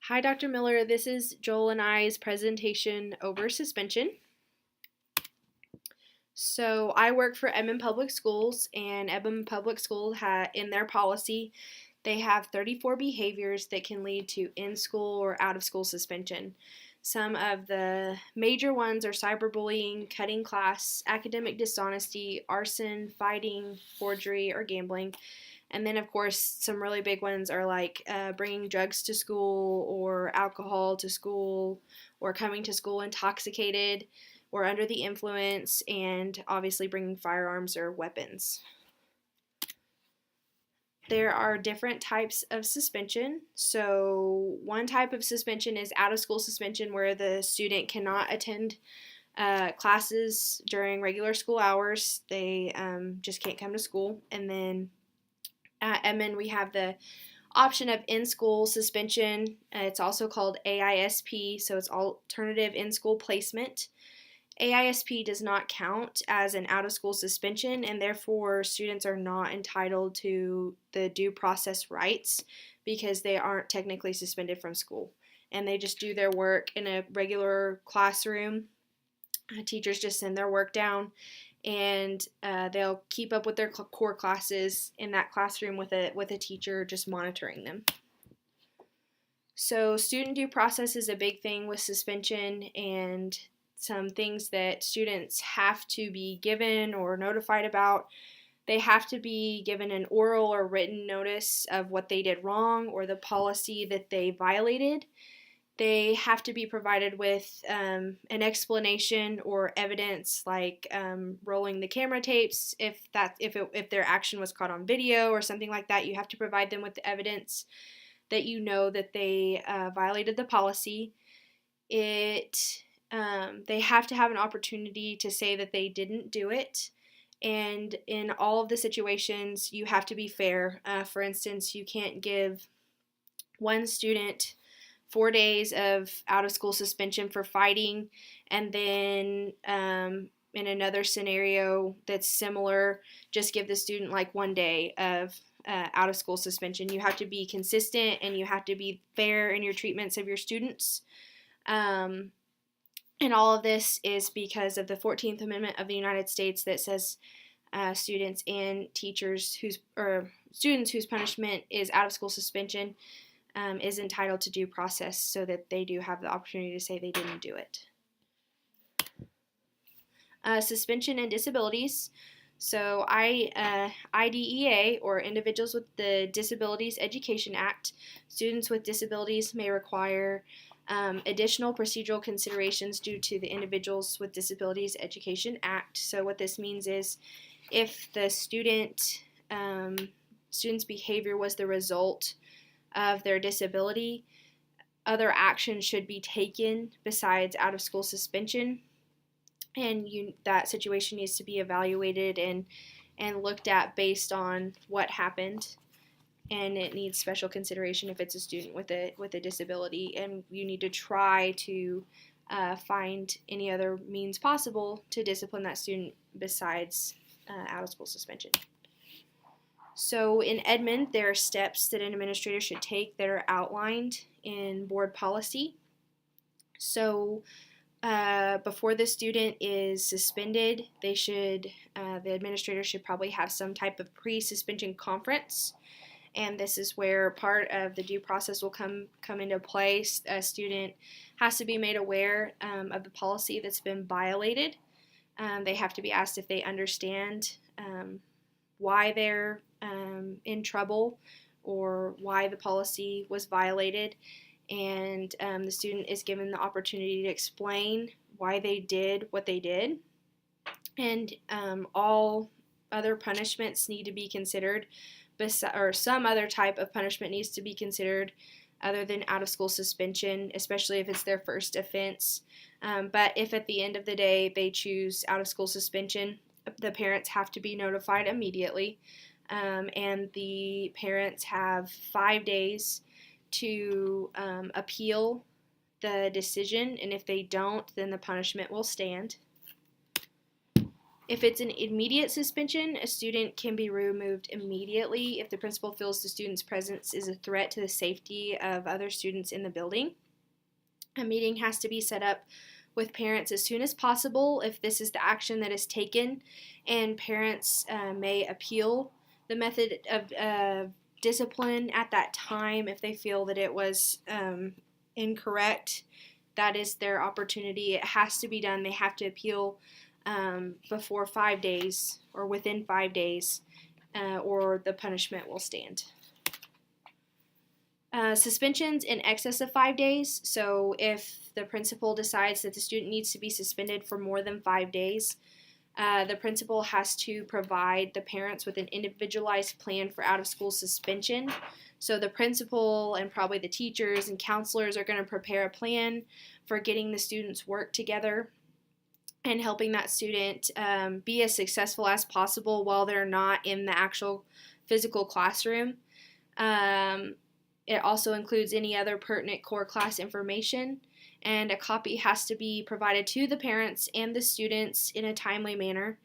Hi, Dr. Miller. This is Joel and I's presentation over suspension. So, I work for Edmond Public Schools, and Edmond Public School in their policy, they have 34 behaviors that can lead to in-school or out-of-school suspension. Some of the major ones are cyberbullying, cutting class, academic dishonesty, arson, fighting, forgery, or gambling. And then, of course, some really big ones are like bringing drugs to school or alcohol to school or coming to school intoxicated or under the influence, and obviously bringing firearms or weapons. There are different types of suspension. So, one type of suspension is out of school suspension, where the student cannot attend classes during regular school hours. They just can't come to school. And then at Edmond, we have the option of in-school suspension. It's also called AISP, so it's alternative in-school placement. AISP does not count as an out-of-school suspension, and therefore students are not entitled to the due process rights because they aren't technically suspended from school. And they just do their work in a regular classroom. Teachers just send their work down, and they'll keep up with their core classes in that classroom with a teacher just monitoring them. So student due process is a big thing with suspension, and some things that students have to be given or notified about. They have to be given an oral or written notice of what they did wrong or the policy that they violated. They have to be provided with an explanation or evidence, like rolling the camera tapes. If their action was caught on video or something like that, you have to provide them with the evidence that you know that they violated the policy. They have to have an opportunity to say that they didn't do it. And in all of the situations, you have to be fair. For instance, you can't give one student 4 days of out-of-school suspension for fighting, and then in another scenario that's similar, just give the student like 1 day of out-of-school suspension. You have to be consistent, and you have to be fair in your treatments of your students. And all of this is because of the 14th Amendment of the United States that says students and teachers students whose punishment is out-of-school suspension is entitled to due process, so that they do have the opportunity to say they didn't do it. Suspension and disabilities. So IDEA, or Individuals with the Disabilities Education Act, students with disabilities may require additional procedural considerations due to the Individuals with Disabilities Education Act. So what this means is if the student's behavior was the result of their disability, other action should be taken besides out-of-school suspension, and that situation needs to be evaluated and looked at based on what happened, and it needs special consideration if it's a student with a disability, and you need to try to find any other means possible to discipline that student besides out-of-school suspension. So in Edmond, there are steps that an administrator should take that are outlined in board policy. So before the student is suspended, the administrator should probably have some type of pre-suspension conference, and this is where part of the due process will come into place. A student has to be made aware of the policy that's been violated. They have to be asked if they understand why they're in trouble or why the policy was violated, and the student is given the opportunity to explain why they did what they did, and all other punishments need to be considered, or some other type of punishment needs to be considered other than out-of-school suspension, especially if it's their first offense. But if at the end of the day they choose out-of-school suspension, the parents have to be notified immediately, and the parents have 5 days to appeal the decision, and if they don't, then the punishment will stand. If it's an immediate suspension, a student can be removed immediately if the principal feels the student's presence is a threat to the safety of other students in the building. A meeting has to be set up with parents as soon as possible if this is the action that is taken, and parents may appeal the method of discipline at that time if they feel that it was incorrect. That is their opportunity. It has to be done. They have to appeal before 5 days or within 5 days, or the punishment will stand. Suspensions in excess of 5 days. So if the principal decides that the student needs to be suspended for more than 5 days, the principal has to provide the parents with an individualized plan for out-of-school suspension. So the principal and probably the teachers and counselors are going to prepare a plan for getting the students' work together and helping that student be as successful as possible while they're not in the actual physical classroom. It also includes any other pertinent core class information, and a copy has to be provided to the parents and the students in a timely manner.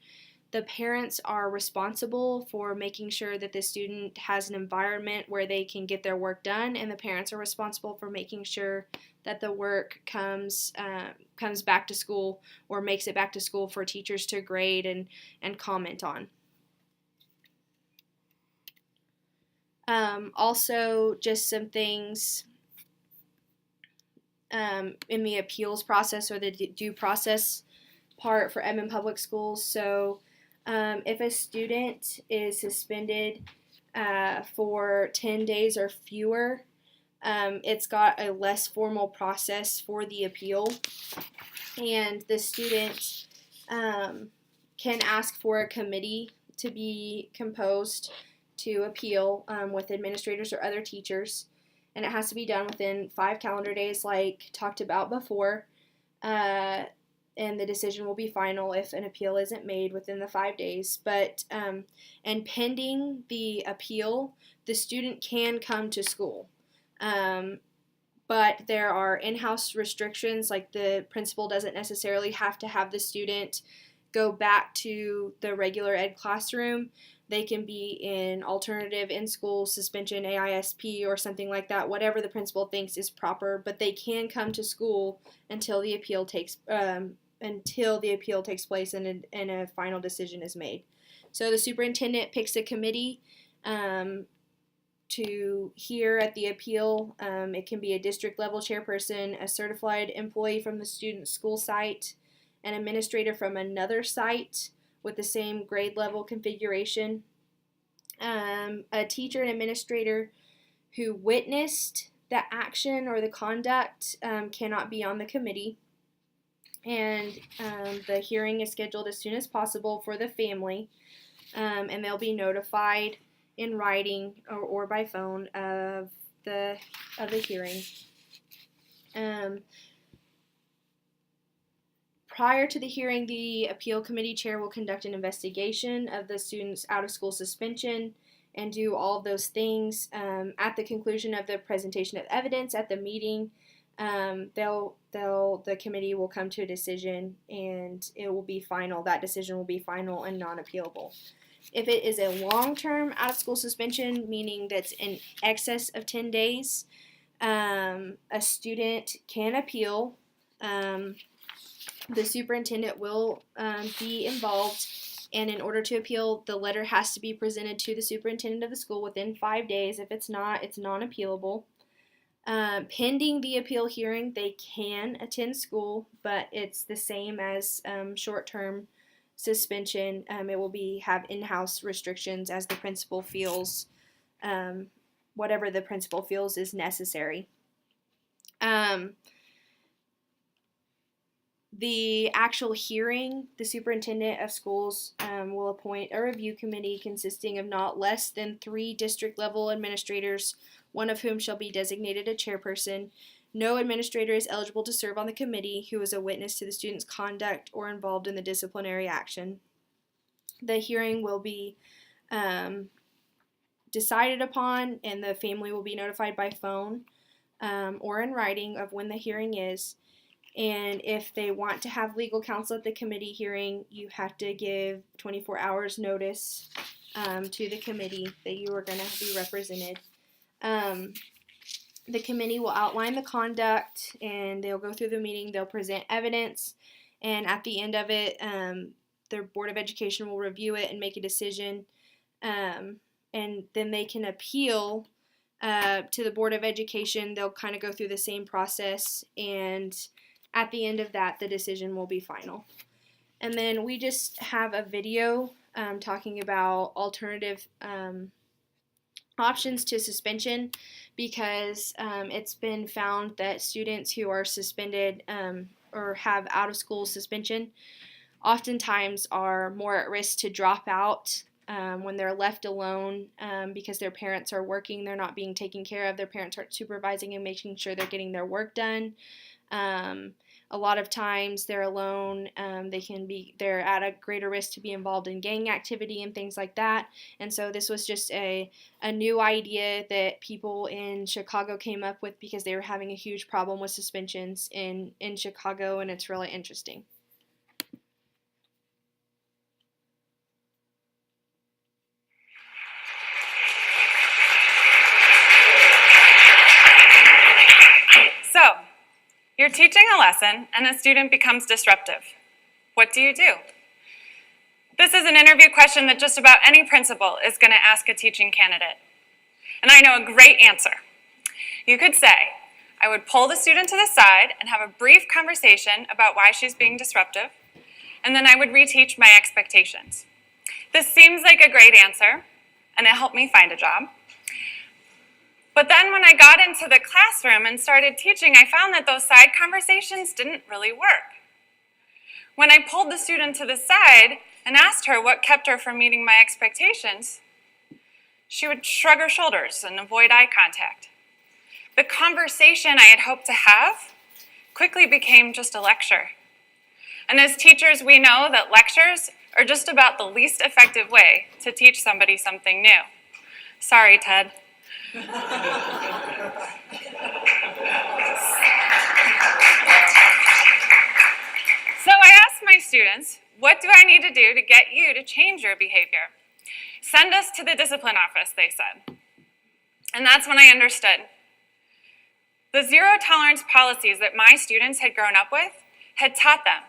The parents are responsible for making sure that the student has an environment where they can get their work done, and the parents are responsible for making sure that the work comes back to school or makes it back to school for teachers to grade and comment on. Also, just some things in the appeals process or the due process part for Edmond Public Schools. So if a student is suspended for 10 days or fewer, it's got a less formal process for the appeal, and the student can ask for a committee to be composed to appeal with administrators or other teachers, and it has to be done within 5 calendar days like talked about before, and the decision will be final if an appeal isn't made within the 5 days. But and pending the appeal, the student can come to school, but there are in-house restrictions, like the principal doesn't necessarily have to have the student go back to the regular ed classroom. They can be in alternative in-school suspension, AISP, or something like that, whatever the principal thinks is proper, but they can come to school until the appeal takes place and a final decision is made. So the superintendent picks a committee to hear at the appeal. It can be a district level chairperson, a certified employee from the student's school site, an administrator from another site with the same grade level configuration, a teacher and administrator who witnessed the action or the conduct cannot be on the committee, and the hearing is scheduled as soon as possible for the family, and they'll be notified in writing or by phone of the hearing. Prior to the hearing, the appeal committee chair will conduct an investigation of the student's out-of-school suspension and do all of those things. At the conclusion of the presentation of evidence at the meeting, the committee will come to a decision, and it will be final. That decision will be final and non-appealable. If it is a long-term out-of-school suspension, meaning that's in excess of 10 days, a student can appeal. The superintendent will be involved, and in order to appeal, the letter has to be presented to the superintendent of the school within 5 days. If it's not, it's non-appealable. Pending the appeal hearing, they can attend school, but it's the same as short-term suspension. It will have in-house restrictions as the principal feels, whatever the principal feels is necessary. The actual hearing, the superintendent of schools will appoint a review committee consisting of not less than 3 district-level administrators, one of whom shall be designated a chairperson. No administrator is eligible to serve on the committee who is a witness to the student's conduct or involved in the disciplinary action. The hearing will be decided upon, and the family will be notified by phone or in writing of when the hearing is. And if they want to have legal counsel at the committee hearing, you have to give 24 hours notice to the committee that you are going to be represented. The committee will outline the conduct, and they'll go through the meeting. They'll present evidence, and at the end of it, the Board of Education will review it and make a decision, and then they can appeal to the Board of Education. They'll kind of go through the same process, and at the end of that, the decision will be final. And then we just have a video talking about alternative options to suspension, because it's been found that students who are suspended or have out-of-school suspension oftentimes are more at risk to drop out when they're left alone because their parents are working, they're not being taken care of, their parents aren't supervising and making sure they're getting their work done. A lot of times they're alone, they're at a greater risk to be involved in gang activity and things like that. And so this was just a new idea that people in Chicago came up with because they were having a huge problem with suspensions in Chicago, and it's really interesting. So, you're teaching a lesson and a student becomes disruptive. What do you do? This is an interview question that just about any principal is going to ask a teaching candidate. And I know a great answer. You could say, I would pull the student to the side and have a brief conversation about why she's being disruptive, and then I would reteach my expectations. This seems like a great answer, and it helped me find a job. But then when I got into the classroom and started teaching, I found that those side conversations didn't really work. When I pulled the student to the side and asked her what kept her from meeting my expectations, she would shrug her shoulders and avoid eye contact. The conversation I had hoped to have quickly became just a lecture. And as teachers, we know that lectures are just about the least effective way to teach somebody something new. Sorry, Ted. So I asked my students, what do I need to do to get you to change your behavior? Send us to the discipline office, they said. And that's when I understood. The zero tolerance policies that my students had grown up with had taught them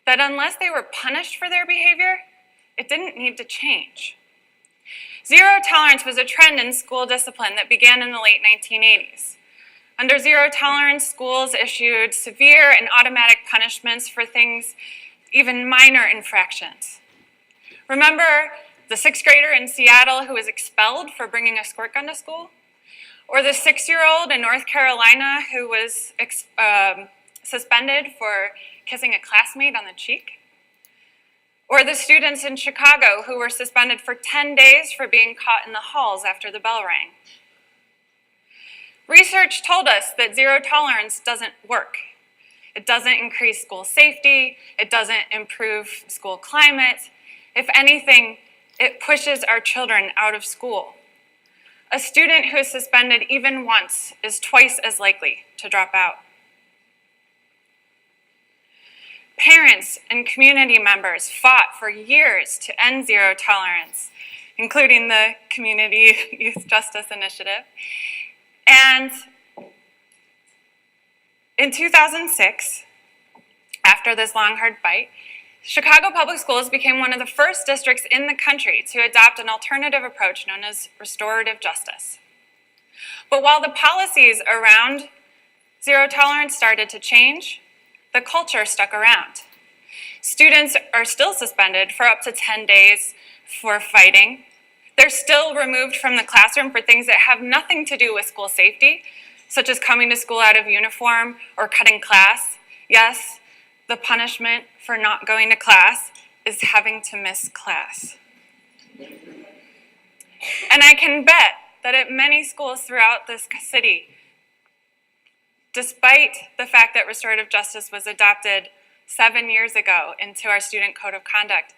that unless they were punished for their behavior, it didn't need to change. Zero tolerance was a trend in school discipline that began in the late 1980s. Under zero tolerance, schools issued severe and automatic punishments for things, even minor infractions. Remember the sixth grader in Seattle who was expelled for bringing a squirt gun to school? Or the 6-year-old in North Carolina who was suspended for kissing a classmate on the cheek? Or the students in Chicago who were suspended for 10 days for being caught in the halls after the bell rang. Research told us that zero tolerance doesn't work. It doesn't increase school safety. It doesn't improve school climate. If anything, it pushes our children out of school. A student who is suspended even once is twice as likely to drop out. Parents and community members fought for years to end zero tolerance, including the Community Youth Justice Initiative. And in 2006, after this long, hard fight, Chicago Public Schools became one of the first districts in the country to adopt an alternative approach known as restorative justice. But while the policies around zero tolerance started to change, the culture stuck around. Students are still suspended for up to 10 days for fighting. They're still removed from the classroom for things that have nothing to do with school safety, such as coming to school out of uniform or cutting class. Yes, the punishment for not going to class is having to miss class. And I can bet that at many schools throughout this city, despite the fact that restorative justice was adopted 7 years ago into our student code of conduct,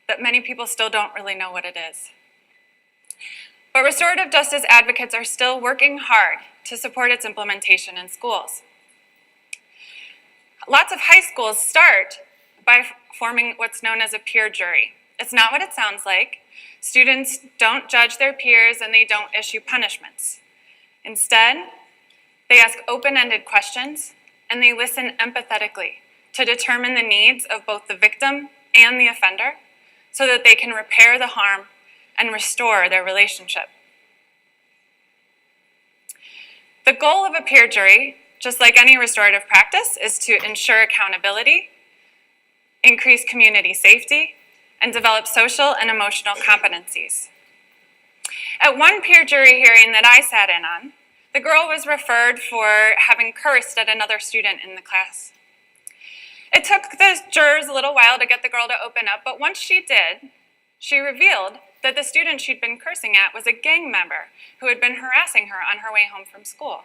that many people still don't really know what it is. But restorative justice advocates are still working hard to support its implementation in schools. Lots of high schools start by forming what's known as a peer jury. It's not what it sounds like. Students don't judge their peers and they don't issue punishments. Instead, they ask open-ended questions and they listen empathetically to determine the needs of both the victim and the offender so that they can repair the harm and restore their relationship. The goal of a peer jury, just like any restorative practice, is to ensure accountability, increase community safety, and develop social and emotional competencies. At one peer jury hearing that I sat in on, the girl was referred for having cursed at another student in the class. It took the jurors a little while to get the girl to open up, but once she did, she revealed that the student she'd been cursing at was a gang member who had been harassing her on her way home from school.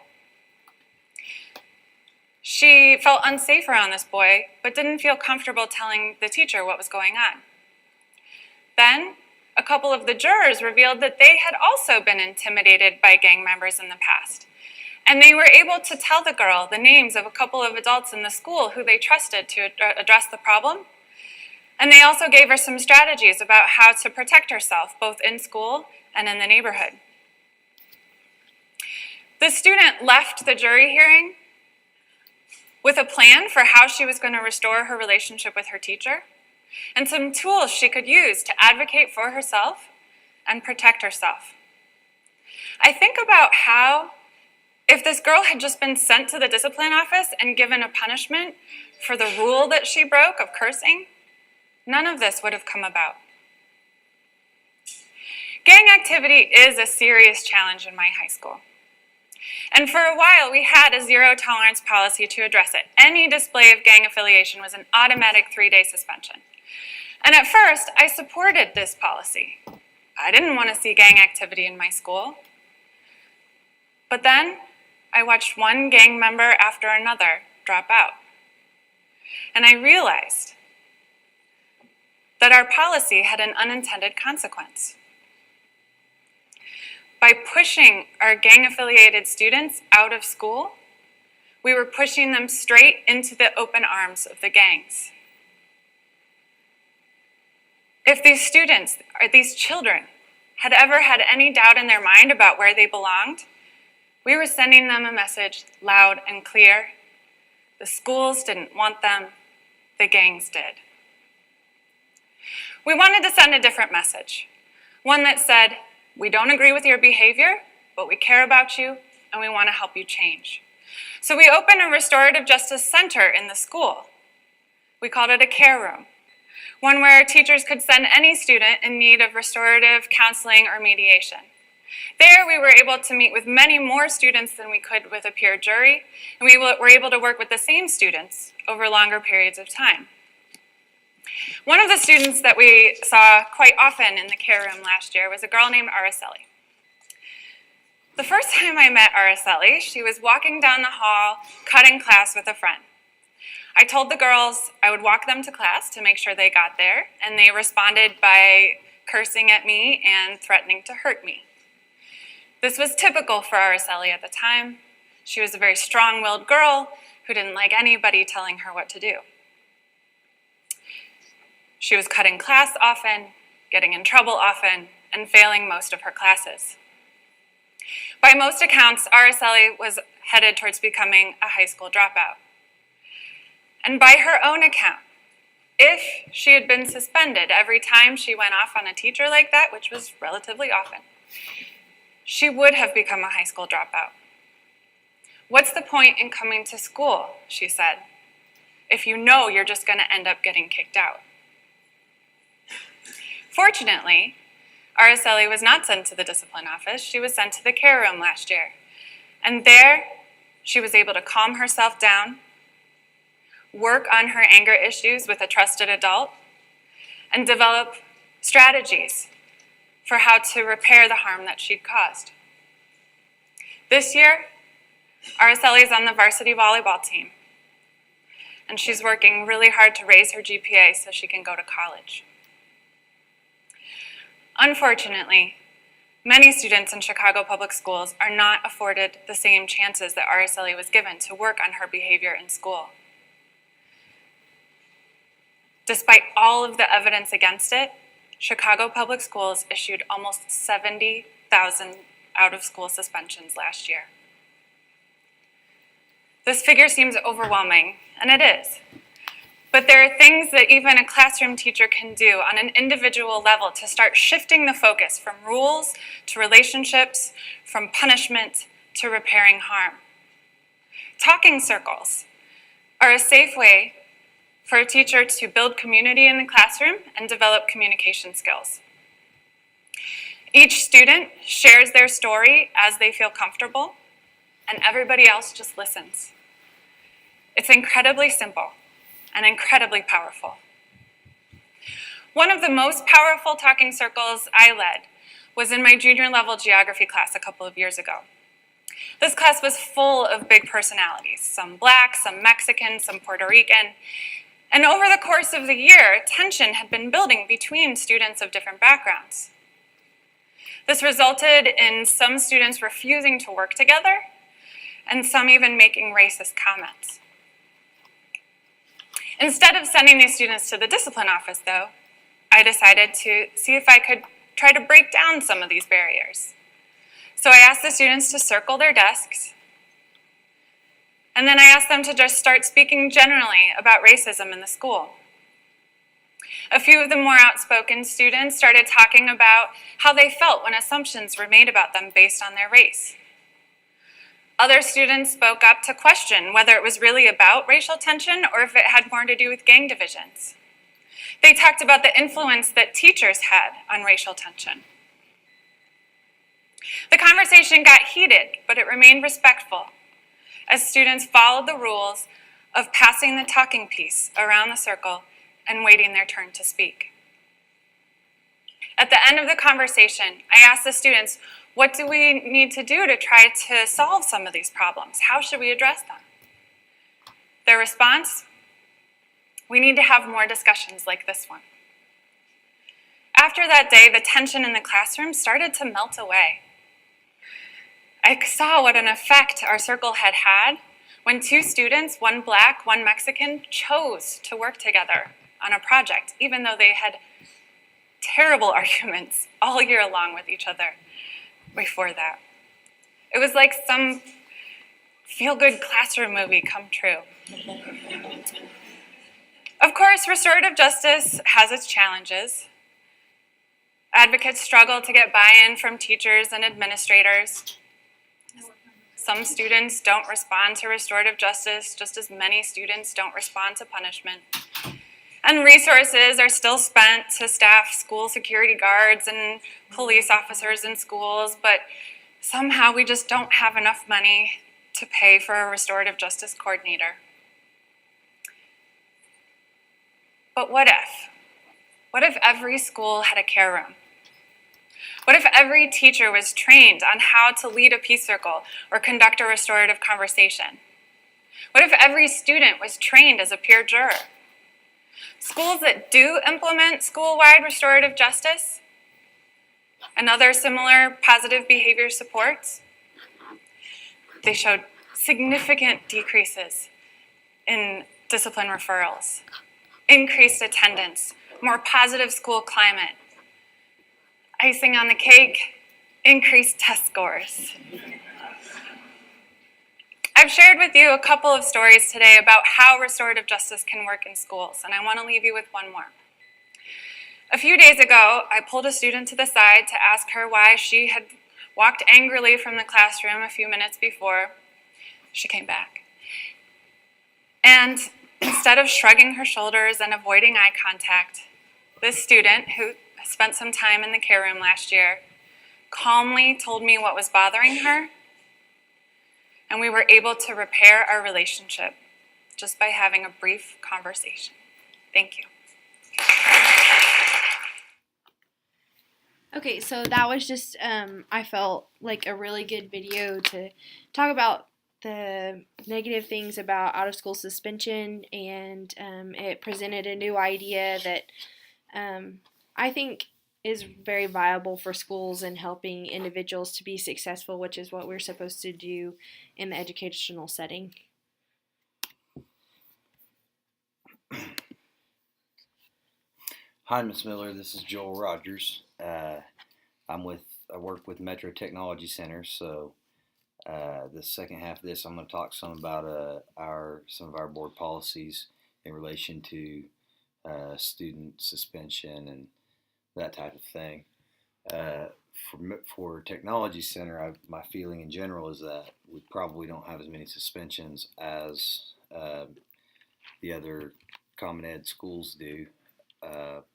She felt unsafe around this boy, but didn't feel comfortable telling the teacher what was going on. Then, a couple of the jurors revealed that they had also been intimidated by gang members in the past. And they were able to tell the girl the names of a couple of adults in the school who they trusted to address the problem. And they also gave her some strategies about how to protect herself, both in school and in the neighborhood. The student left the jury hearing with a plan for how she was going to restore her relationship with her teacher and some tools she could use to advocate for herself and protect herself. I think about how, if this girl had just been sent to the discipline office and given a punishment for the rule that she broke of cursing, none of this would have come about. Gang activity is a serious challenge in my high school. And for a while, we had a zero tolerance policy to address it. Any display of gang affiliation was an automatic 3-day suspension. And at first, I supported this policy. I didn't want to see gang activity in my school. But then, I watched one gang member after another drop out. And I realized that our policy had an unintended consequence. By pushing our gang-affiliated students out of school, we were pushing them straight into the open arms of the gangs. If these students, or these children, had ever had any doubt in their mind about where they belonged, we were sending them a message loud and clear. The schools didn't want them, the gangs did. We wanted to send a different message, one that said, we don't agree with your behavior, but we care about you and we want to help you change. So we opened a restorative justice center in the school. We called it a care room, one where teachers could send any student in need of restorative counseling or mediation. There we were able to meet with many more students than we could with a peer jury, and we were able to work with the same students over longer periods of time. One of the students that we saw quite often in the care room last year was a girl named Araceli. The first time I met Araceli, she was walking down the hall, cutting class with a friend. I told the girls I would walk them to class to make sure they got there, and they responded by cursing at me and threatening to hurt me. This was typical for Araceli at the time. She was a very strong-willed girl who didn't like anybody telling her what to do. She was cutting class often, getting in trouble often, and failing most of her classes. By most accounts, Araceli was headed towards becoming a high school dropout. And by her own account, if she had been suspended every time she went off on a teacher like that, which was relatively often, she would have become a high school dropout. What's the point in coming to school, she said, if you know you're just going to end up getting kicked out? Fortunately, Araceli was not sent to the discipline office. She was sent to the care room last year. And there, she was able to calm herself down, work on her anger issues with a trusted adult, and develop strategies for how to repair the harm that she'd caused. This year, Araceli is on the varsity volleyball team, and she's working really hard to raise her GPA so she can go to college. Unfortunately, many students in Chicago public schools are not afforded the same chances that Araceli was given to work on her behavior in school. Despite all of the evidence against it, Chicago Public Schools issued almost 70,000 out-of-school suspensions last year. This figure seems overwhelming, and it is. But there are things that even a classroom teacher can do on an individual level to start shifting the focus from rules to relationships, from punishment to repairing harm. Talking circles are a safe way for a teacher to build community in the classroom and develop communication skills. Each student shares their story as they feel comfortable, and everybody else just listens. It's incredibly simple and incredibly powerful. One of the most powerful talking circles I led was in my junior level geography class a couple of years ago. This class was full of big personalities, some Black, some Mexican, some Puerto Rican. And over the course of the year, tension had been building between students of different backgrounds. This resulted in some students refusing to work together, and some even making racist comments. Instead of sending these students to the discipline office, though, I decided to see if I could try to break down some of these barriers. So I asked the students to circle their desks, and then I asked them to just start speaking generally about racism in the school. A few of the more outspoken students started talking about how they felt when assumptions were made about them based on their race. Other students spoke up to question whether it was really about racial tension or if it had more to do with gang divisions. They talked about the influence that teachers had on racial tension. The conversation got heated, but it remained respectful as students followed the rules of passing the talking piece around the circle and waiting their turn to speak. At the end of the conversation, I asked the students, what do we need to do to try to solve some of these problems? How should we address them? Their response, we need to have more discussions like this one. After that day, the tension in the classroom started to melt away. I saw what an effect our circle had when two students, one Black, one Mexican, chose to work together on a project, even though they had terrible arguments all year long with each other before that. It was like some feel-good classroom movie come true. Of course, restorative justice has its challenges. Advocates struggle to get buy-in from teachers and administrators. Some students don't respond to restorative justice, just as many students don't respond to punishment. And resources are still spent to staff school security guards and police officers in schools, but somehow we just don't have enough money to pay for a restorative justice coordinator. But what if? What if every school had a care room? What if every teacher was trained on how to lead a peace circle or conduct a restorative conversation? What if every student was trained as a peer juror? Schools that do implement school-wide restorative justice and other similar positive behavior supports, they showed significant decreases in discipline referrals, increased attendance, more positive school climate, icing on the cake, increased test scores. I've shared with you a couple of stories today about how restorative justice can work in schools, and I want to leave you with one more. A few days ago, I pulled a student to the side to ask her why she had walked angrily from the classroom a few minutes before she came back. And instead of shrugging her shoulders and avoiding eye contact, this student, who spent some time in the care room last year, calmly told me what was bothering her, and we were able to repair our relationship just by having a brief conversation. Thank you. Okay, so that was just, I felt like a really good video to talk about the negative things about out-of-school suspension, and it presented a new idea that I think is very viable for schools and helping individuals to be successful, which is what we're supposed to do in the educational setting. Hi, Miss Miller. This is Joel Rogers. I work with Metro Technology Center. So the second half of this, I'm going to talk some about some of our board policies in relation to student suspension and that type of thing. Uh, for Technology Center, my feeling in general is that we probably don't have as many suspensions as the other Common Ed schools do,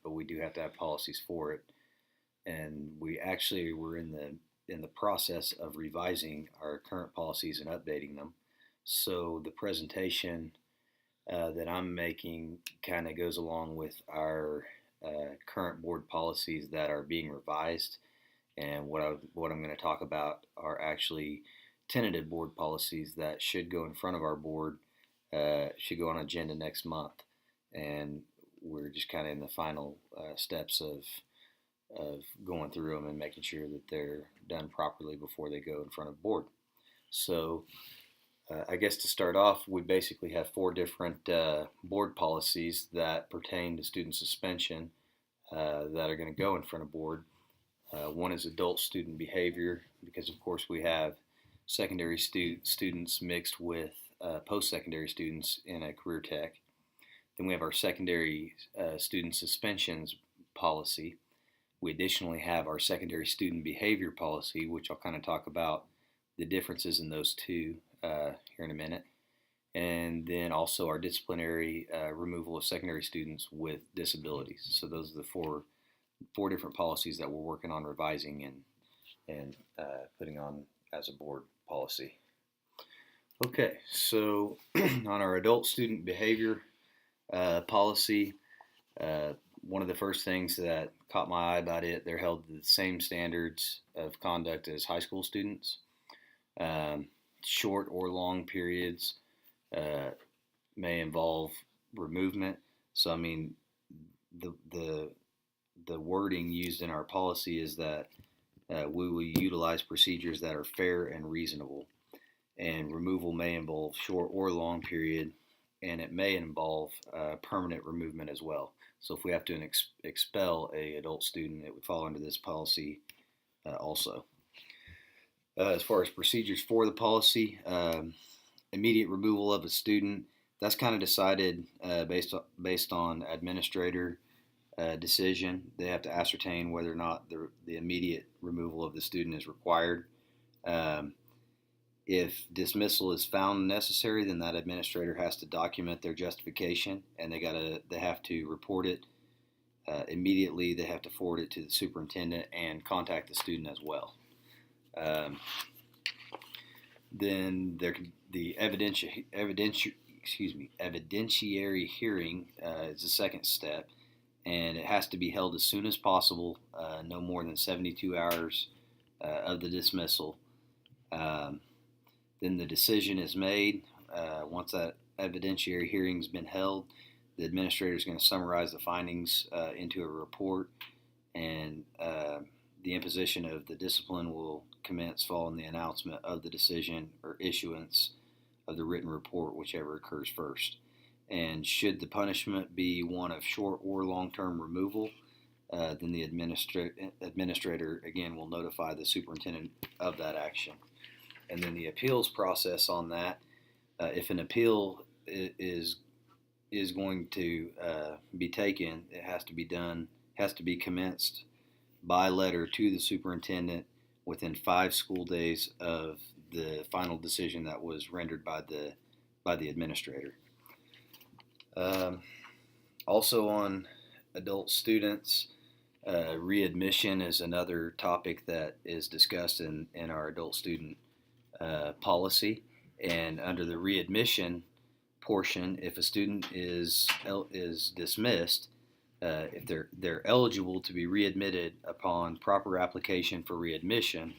but we do have to have policies for it. And we actually were in the process of revising our current policies and updating them. So the presentation that I'm making kind of goes along with our current board policies that are being revised. And what I'm going to talk about are actually tentative board policies that should go in front of our board, should go on agenda next month. And we're just kind of in the final steps of going through them and making sure that they're done properly before they go in front of board. So I guess to start off, we basically have four different board policies that pertain to student suspension that are going to go in front of board. One is adult student behavior, because of course we have secondary students mixed with post-secondary students in a career tech. Then we have our secondary student suspensions policy. We additionally have our secondary student behavior policy, which I'll kind of talk about the differences in those two here in a minute. And then also our disciplinary removal of secondary students with disabilities. So those are the four different policies that we're working on revising and putting on as a board policy. Okay, so on our adult student behavior policy, one of the first things that caught my eye about it, they're held to the same standards of conduct as high school students. Short or long periods may involve removement. So I mean, the wording used in our policy is that we will utilize procedures that are fair and reasonable, and removal may involve short or long period, and it may involve permanent removal as well. So if we have to expel a adult student, it would fall under this policy also. As far as procedures for the policy, immediate removal of a student, that's kind of decided based on administrator decision. They have to ascertain whether or not the immediate removal of the student is required. If dismissal is found necessary, then that administrator has to document their justification, and they have to report it immediately. They have to forward it to the superintendent and contact the student as well. Then the evidentiary hearing is the second step, and it has to be held as soon as possible, no more than 72 hours of the dismissal. Then the decision is made. Once that evidentiary hearing's been held, the administrator is going to summarize the findings into a report, and the imposition of the discipline will commence following the announcement of the decision or issuance of the written report, whichever occurs first. And should the punishment be one of short or long-term removal, then the administrator again will notify the superintendent of that action. And then the appeals process on that, if an appeal is going to be taken, it has to be commenced by letter to the superintendent within 5 school days of the final decision that was rendered by the administrator. Also on adult students, readmission is another topic that is discussed in our adult student policy. And under the readmission portion, if a student is dismissed, if they're eligible to be readmitted upon proper application for readmission.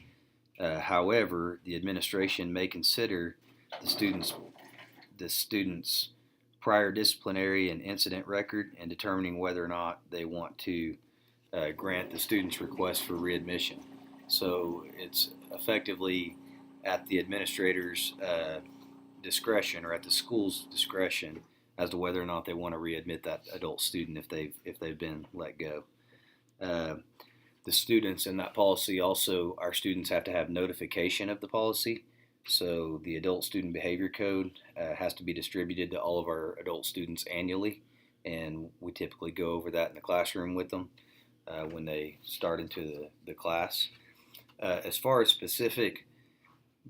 However, the administration may consider the student's prior disciplinary and incident record in determining whether or not they want to grant the student's request for readmission. So it's effectively at the administrator's discretion, or at the school's discretion, as to whether or not they want to readmit that adult student if they've been let go. The students in that policy also, our students have to have notification of the policy. So the adult student behavior code has to be distributed to all of our adult students annually, and we typically go over that in the classroom with them when they start into the class. As far as specific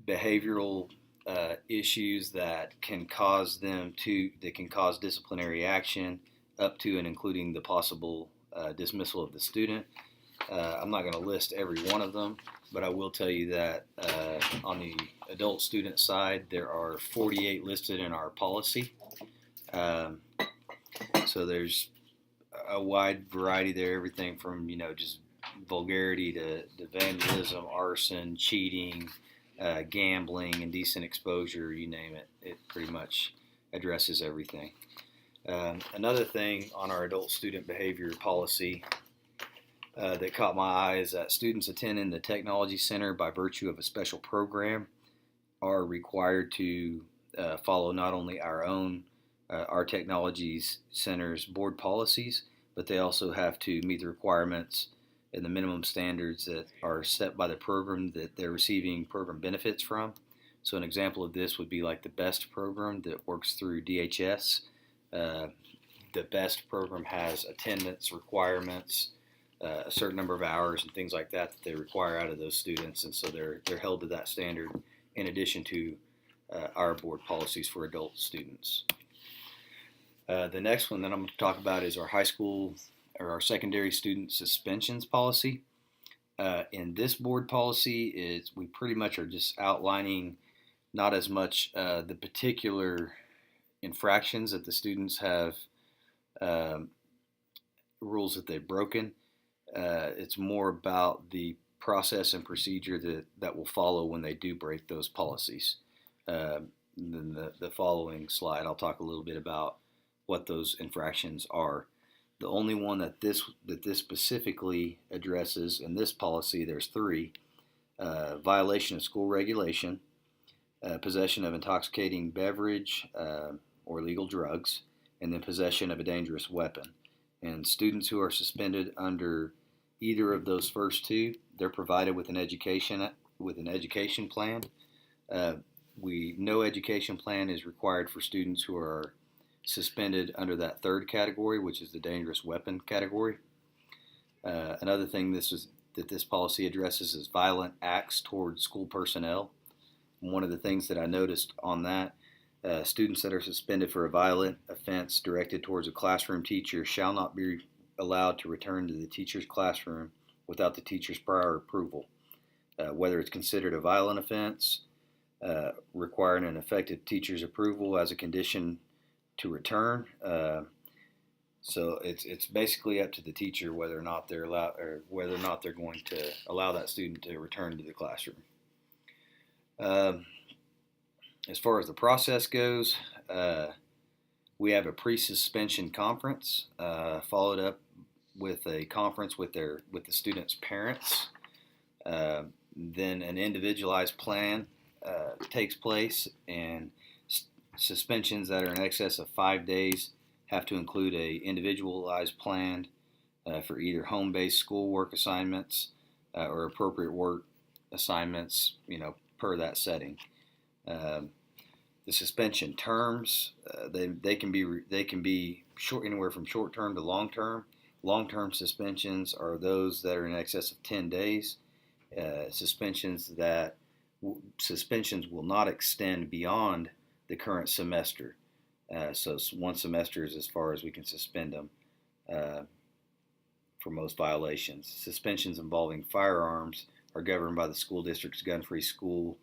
behavioral issues that can cause disciplinary action up to and including the possible dismissal of the student, I'm not going to list every one of them, but I will tell you that on the adult student side, there are 48 listed in our policy. So there's a wide variety there, everything from, just vulgarity to vandalism, arson, cheating, gambling, indecent exposure, you name it. It pretty much addresses everything. Another thing on our adult student behavior policy that caught my eye is that students attending the Technology Center by virtue of a special program are required to follow not only our Technology Center's board policies, but they also have to meet the requirements and the minimum standards that are set by the program that they're receiving program benefits from. So an example of this would be like the BEST program that works through DHS. The BEST program has attendance requirements, a certain number of hours and things like that they require out of those students, and so they're held to that standard in addition to our board policies for adult students. The next one that I'm going to talk about is our high school or our secondary student suspensions policy. In this board policy, we pretty much are just outlining not as much the particular infractions that the students have, rules that they've broken. It's more about the process and procedure that will follow when they do break those policies. Then the following slide, I'll talk a little bit about what those infractions are. The only one that this specifically addresses in this policy, there's three: violation of school regulation, possession of intoxicating beverage or illegal drugs, and then possession of a dangerous weapon. And students who are suspended under either of those first two, they're provided with an education plan. No education plan is required for students who are suspended under that third category, which is the dangerous weapon category. Another thing that this policy addresses is violent acts towards school personnel. One of the things that I noticed on that, students that are suspended for a violent offense directed towards a classroom teacher shall not be allowed to return to the teacher's classroom without the teacher's prior approval. Whether it's considered a violent offense, requiring an effective teacher's approval as a condition to return. So it's basically up to the teacher whether or not they're allowed, or whether or not they're going to allow that student to return to the classroom. As far as the process goes, we have a pre-suspension conference, followed up with a conference with the students' parents. Then an individualized plan takes place, and suspensions that are in excess of 5 days have to include a individualized plan for either home-based schoolwork assignments or appropriate work assignments, per that setting. The suspension terms, they can be short, anywhere from short-term to long-term. Long-term suspensions are those that are in excess of 10 days. Suspensions will not extend beyond the current semester. So one semester is as far as we can suspend them for most violations. Suspensions involving firearms are governed by the school district's gun-free school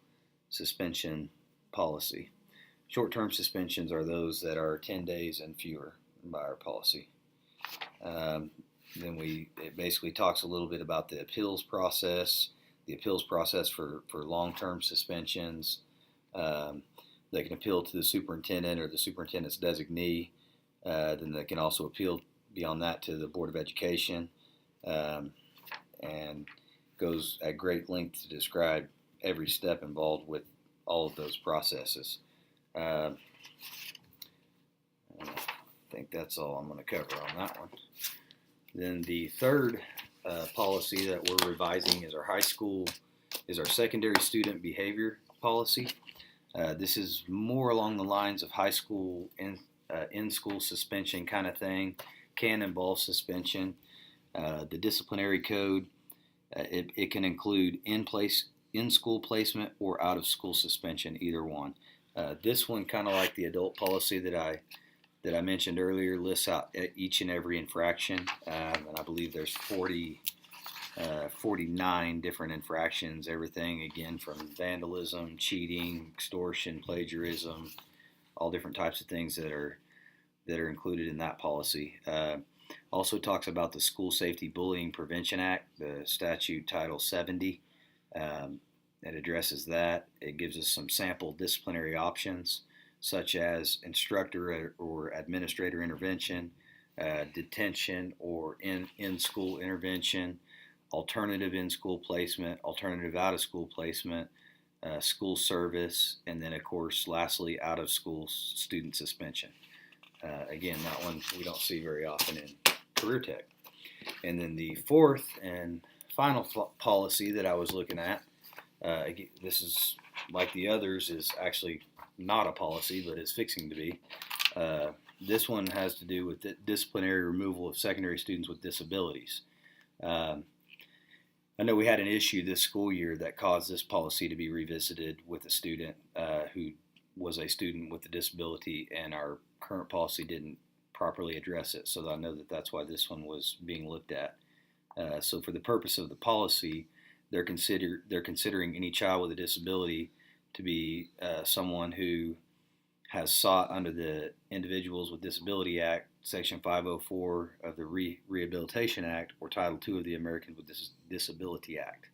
suspension policy. Short-term suspensions are those that are 10 days and fewer by our policy. Then it basically talks a little bit about the appeals process for long-term suspensions. They can appeal to the superintendent or the superintendent's designee. Then they can also appeal beyond that to the Board of Education, and goes at great length to describe every step involved with all of those processes. think that's all I'm going to cover on that one. Then the third policy that we're revising is our secondary student behavior policy. This is more along the lines of high school in-school suspension kind of thing. Can involve suspension. The disciplinary code, it can include in-school placement or out-of-school suspension, either one. This one, kind of like the adult policy that I mentioned earlier, lists out each and every infraction, and I believe there's 49 different infractions, everything again from vandalism, cheating, extortion, plagiarism, all different types of things that are included in that policy. Also talks about the School Safety Bullying Prevention Act, the statute Title 70. It addresses that. It gives us some sample disciplinary options, such as instructor or administrator intervention, detention or in-school intervention, alternative in-school placement, alternative out-of-school placement, school service, and then, of course, lastly, out-of-school student suspension. Again, that one we don't see very often in career tech. And then the fourth and final policy that I was looking at, this is like the others, is actually not a policy, but it's fixing to be. This one has to do with the disciplinary removal of secondary students with disabilities. I know we had an issue this school year that caused this policy to be revisited with a student who was a student with a disability, and our current policy didn't properly address it. So I know that that's why this one was being looked at. So for the purpose of the policy, they're considering any child with a disability to be someone who has sought under the Individuals with Disability Act, Section 504 of the Rehabilitation Act, or Title II of the Americans with Disability Act.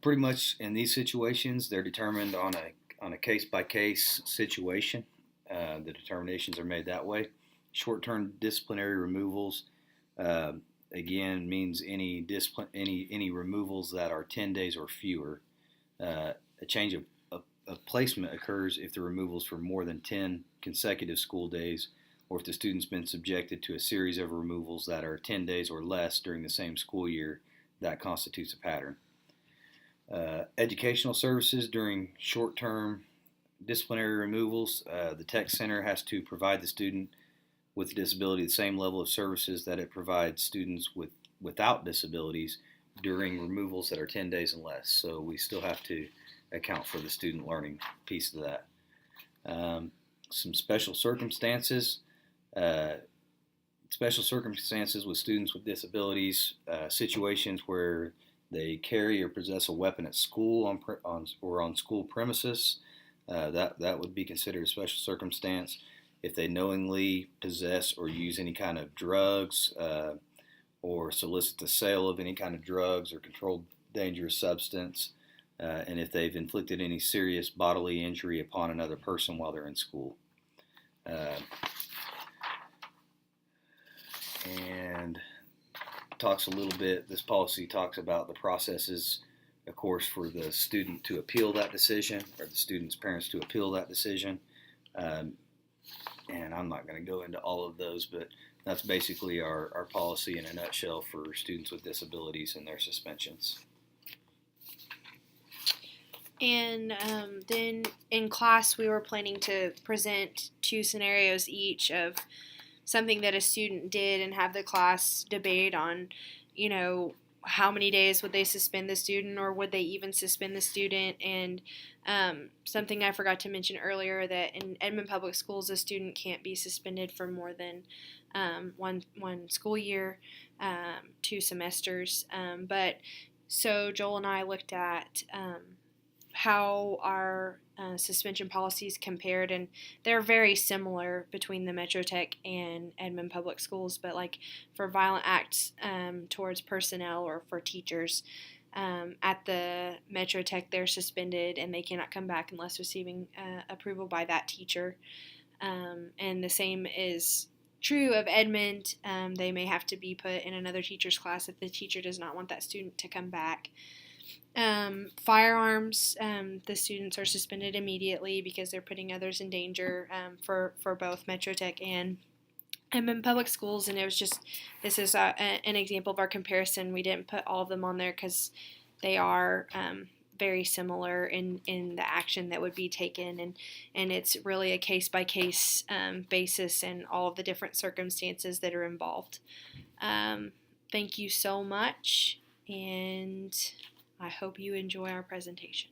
Pretty much in these situations, they're determined on a case-by-case situation. The determinations are made that way. Short-term disciplinary removals, again, means any removals that are 10 days or fewer. A change of placement occurs if the removals for more than 10 consecutive school days, or if the student's been subjected to a series of removals that are 10 days or less during the same school year. That constitutes a pattern. Educational services during short-term disciplinary removals, the Tech Center has to provide the student with a disability the same level of services that it provides students without disabilities during removals that are 10 days and less. So we still have to account for the student learning piece of that. Some special circumstances. Special circumstances with students with disabilities, situations where they carry or possess a weapon at school or on school premises. That would be considered a special circumstance. If they knowingly possess or use any kind of drugs or solicit the sale of any kind of drugs or controlled dangerous substance, and if they've inflicted any serious bodily injury upon another person while they're in school. And talks a little bit, this policy talks about the processes, of course, for the student to appeal that decision, or the student's parents to appeal that decision. And I'm not going to go into all of those, but that's basically our policy in a nutshell for students with disabilities and their suspensions. And then in class, we were planning to present 2 scenarios each of something that a student did and have the class debate on, how many days would they suspend the student, or would they even suspend the student. And something I forgot to mention earlier, that in Edmond Public Schools, a student can't be suspended for more than one school year, 2 semesters. But so Joel and I looked at how our suspension policies compared, and they're very similar between the Metro Tech and Edmond Public Schools, but like for violent acts towards personnel or for teachers, at the Metro Tech they're suspended and they cannot come back unless receiving approval by that teacher, and the same is true of Edmond. They may have to be put in another teacher's class if the teacher does not want that student to come back. Firearms, the students are suspended immediately because they're putting others in danger for both Metro Tech and I'm in public schools, and it was just, this is an example of our comparison. We didn't put all of them on there because they are very similar in the action that would be taken, and it's really a case-by-case basis and all of the different circumstances that are involved. Thank you so much, and I hope you enjoy our presentation.